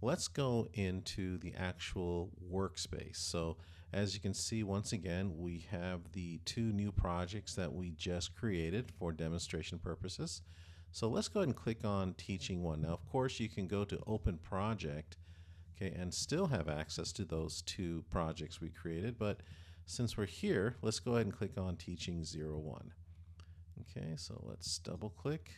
let's go into the actual workspace. So as you can see, once again, we have the two new projects that we just created for demonstration purposes. So let's go ahead and click on teaching one. Now, of course, you can go to open project, okay, and still have access to those two projects we created. But since we're here, let's go ahead and click on teaching 01. Okay, so let's double click.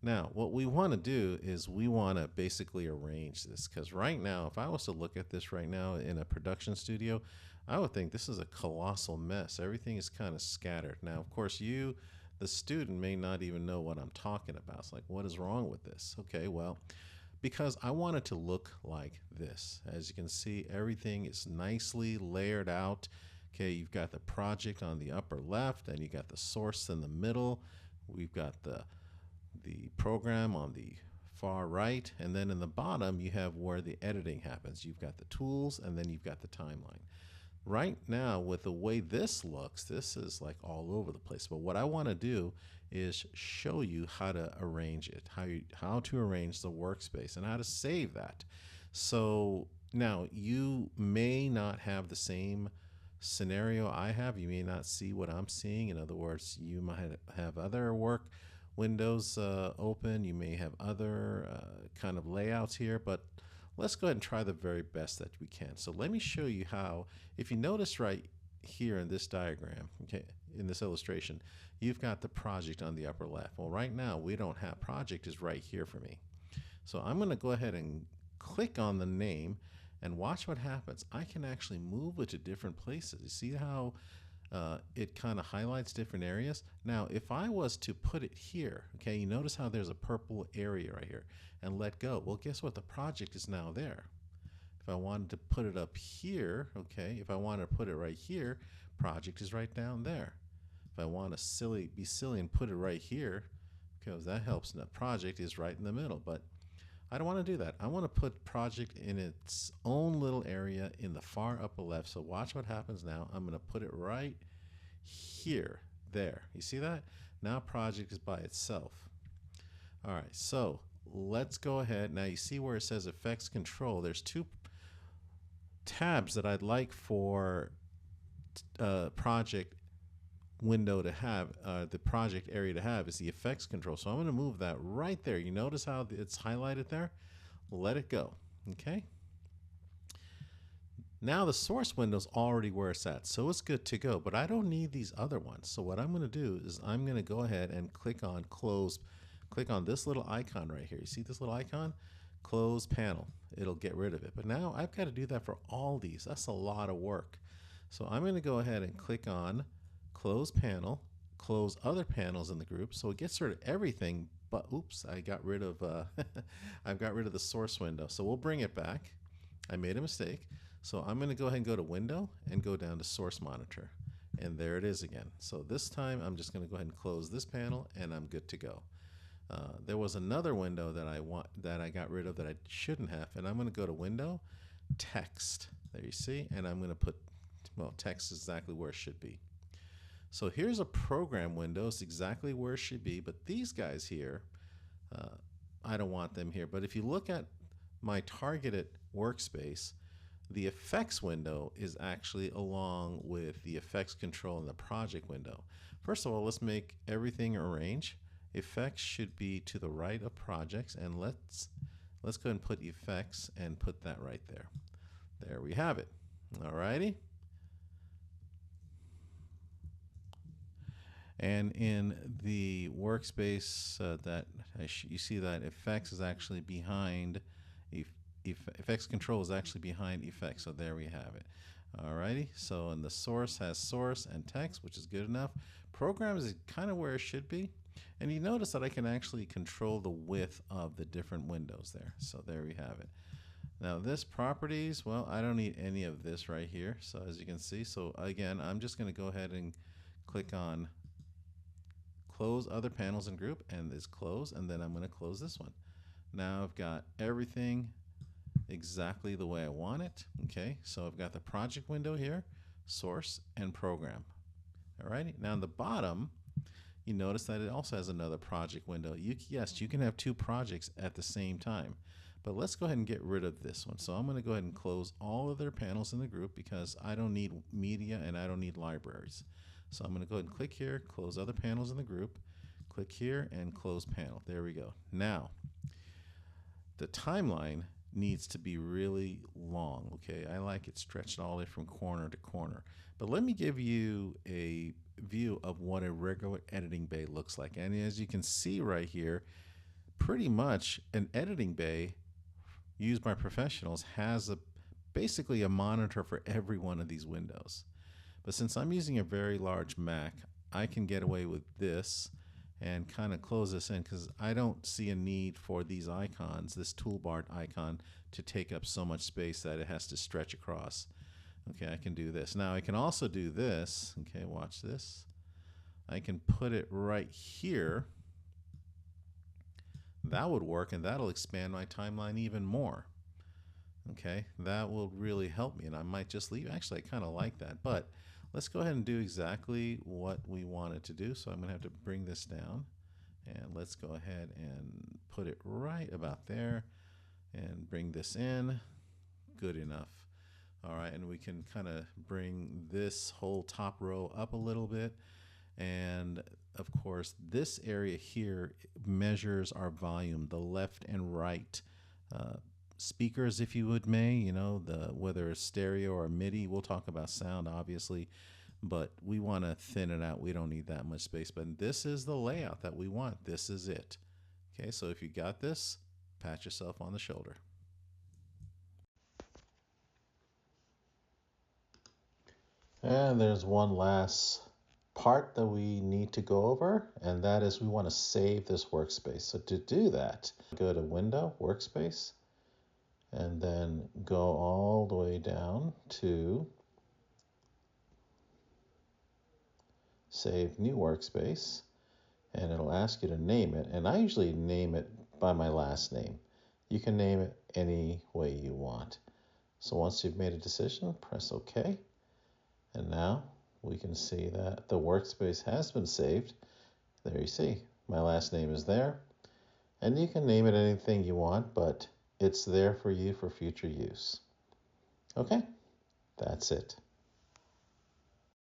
Now, what we want to do is we want to basically arrange this, because right now, if I was to look at this right now in a production studio, I would think this is a colossal mess. Everything is kind of scattered. Now, of course, you, the student, may not even know what I'm talking about. It's like, what is wrong with this? Okay, well, because I want it to look like this. As you can see, everything is nicely layered out. Okay, you've got the project on the upper left, and you got the source in the middle. We've got the program on the far right, and then in the bottom you have where the editing happens. You've got the tools, and then you've got the timeline. Right now, with the way this looks, this is like all over the place. But what I want to do is show you how to arrange it, how to arrange the workspace and how to save that. So now you may not have the same scenario I have. You may not see what I'm seeing. In other words, you might have other work windows open. You may have other kind of layouts here, but let's go ahead and try the very best that we can. So let me show you how. If you notice right here in this diagram, okay, in this illustration, you've got the project on the upper left. Well, right now we don't have project is right here for me. So I'm going to go ahead and click on the name and watch what happens. I can actually move it to different places. You see how it kind of highlights different areas. Now, if I was to put it here, okay, you notice how there's a purple area right here, and let go. Well, guess what? The project is now there. If I wanted to put it up here, okay, if I wanted to put it right here, project is right down there. If I want to be silly and put it right here, because that helps, and the project is right in the middle. But I don't want to do that. I want to put project in its own little area in the far upper left. So watch what happens now. I'm going to put it right here, there. You see that? Now project is by itself. All right, so let's go ahead. Now you see where it says effects control. There's two tabs that I'd like for project window to have, the project area to have is the effects control. So I'm going to move that right there. You notice how it's highlighted there? Let it go. Okay. Now the source window is already where it's at, so it's good to go, but I don't need these other ones. So what I'm going to do is I'm going to go ahead and click on close, click on this little icon right here. You see this little icon? Close panel. It'll get rid of it. But now I've got to do that for all these. That's a lot of work. So I'm going to go ahead and click on close panel, close other panels in the group, so it gets rid of everything. But oops, I got rid of I've got rid of the source window. So we'll bring it back. I made a mistake. So I'm going to go ahead and go to window and go down to source monitor, and there it is again. So this time I'm just going to go ahead and close this panel, and I'm good to go. There was another window that I got rid of that I shouldn't have, and I'm going to go to window, text. There you see, and I'm going to put, well, text is exactly where it should be. So here's a program window. It's exactly where it should be, but these guys here, I don't want them here. But if you look at my targeted workspace, the effects window is actually along with the effects control in the project window. First of all, let's make everything arrange. Effects should be to the right of projects, and let's go ahead and put effects and put that right there. There we have it. Alrighty. And in the workspace that you see that effects is actually behind, effects control is actually behind effects. So there we have it. Alrighty, so and the source has source and text, which is good enough. Programs is kind of where it should be. And you notice that I can actually control the width of the different windows there. So there we have it. Now this properties, well, I don't need any of this right here. So as you can see, so again, I'm just going to go ahead and click on close other panels and group, and this close, and then I'm going to close this one. Now I've got everything exactly the way I want it. Okay, so I've got the project window here, source and program. Alrighty, now in the bottom, you notice that it also has another project window. Yes, you can have two projects at the same time, But let's go ahead and get rid of this one. So I'm going to go ahead and close all of their panels in the group because I don't need media and I don't need libraries. So I'm going to go ahead and click here, close other panels in the group, click here and close panel. There we go. Now, the timeline needs to be really long, okay? I like it stretched all the way from corner to corner. But let me give you a view of what a regular editing bay looks like. And as you can see right here, pretty much an editing bay used by professionals has basically a monitor for every one of these windows. But since I'm using a very large Mac, I can get away with this and kind of close this in because I don't see a need for these icons, this toolbar icon, to take up so much space that it has to stretch across. Okay, I can do this. Now I can also do this. Okay, watch this. I can put it right here. That would work, and that'll expand my timeline even more. Okay, that will really help me, and I might just leave. Actually, I kind of like that, but let's go ahead and do exactly what we wanted to do. So I'm going to have to bring this down, and let's go ahead and put it right about there and bring this in. Good enough. All right, and we can kind of bring this whole top row up a little bit. And of course, this area here measures our volume, the left and right speakers, if you would may, you know, whether it's stereo or MIDI. We'll talk about sound, obviously, but we want to thin it out. We don't need that much space, but this is the layout that we want. This is it. Okay, so if you got this, pat yourself on the shoulder. And there's one last part that we need to go over, and that is we want to save this workspace. So to do that, go to Window, Workspace, and then go all the way down to Save New Workspace, and it'll ask you to name it, and I usually name it by my last name. You can name it any way you want. So once you've made a decision, press OK, and now we can see that the workspace has been saved. There you see, my last name is there, and you can name it anything you want, but it's there for you for future use. Okay, that's it.